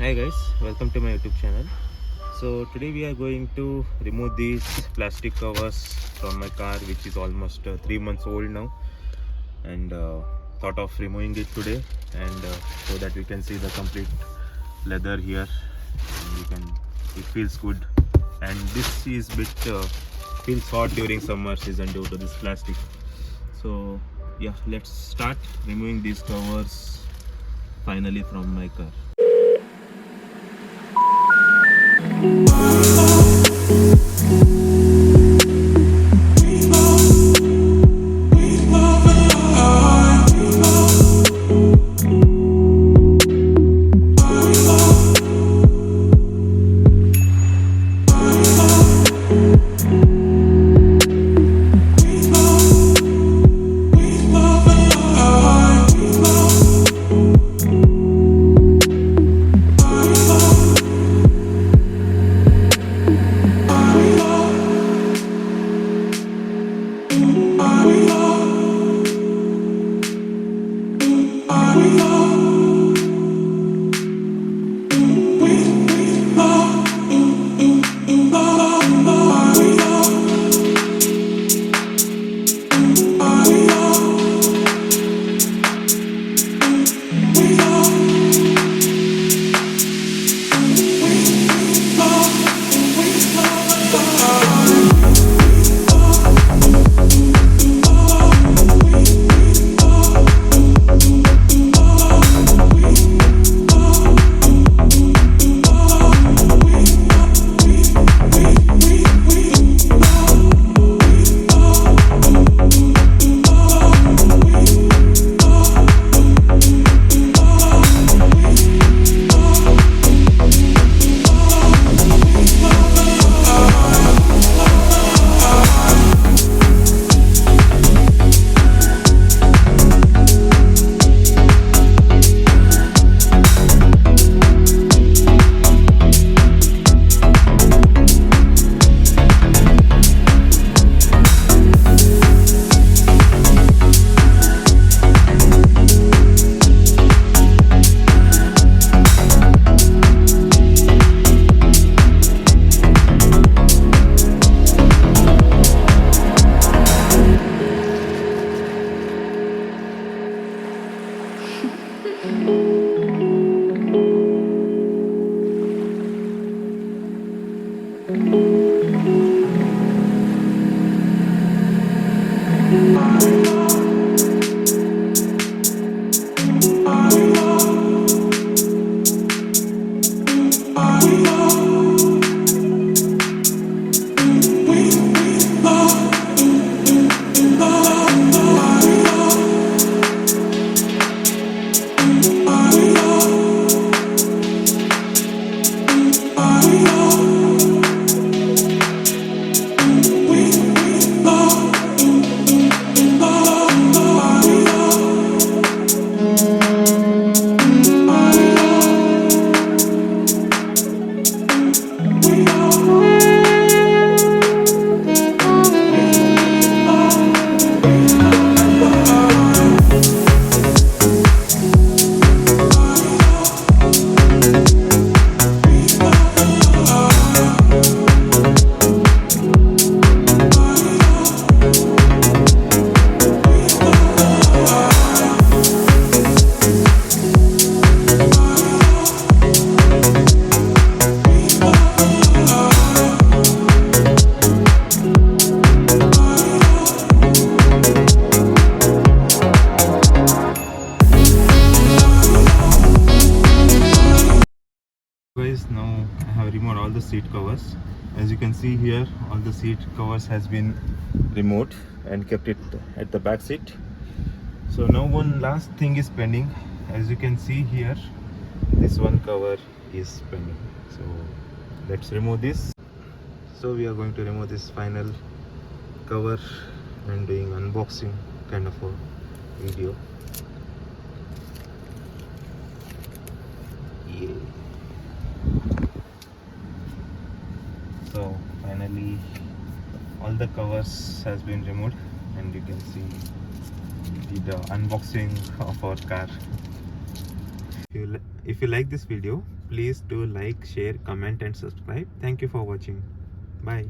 Hi guys, welcome to my YouTube channel. So today we are going to remove these plastic covers from my car, which is almost 3 months old now, and thought of removing it today, and so that we can see the complete leather here, and it feels good. And this is bit feels hot during summer season due to this plastic. So yeah, let's start removing these covers finally from my car. Guys, now I have removed all the seat covers. As you can see here, all the seat covers has been removed and kept it at the back seat. So now one last thing is pending. As you can see here, this one cover is pending. So let's remove this. So we are going to remove this final cover and doing unboxing kind of a video. Yeah. So finally all the covers has been removed, and you can see the unboxing of our car. If you like this video, please do like, share, comment and subscribe. Thank you for watching. Bye.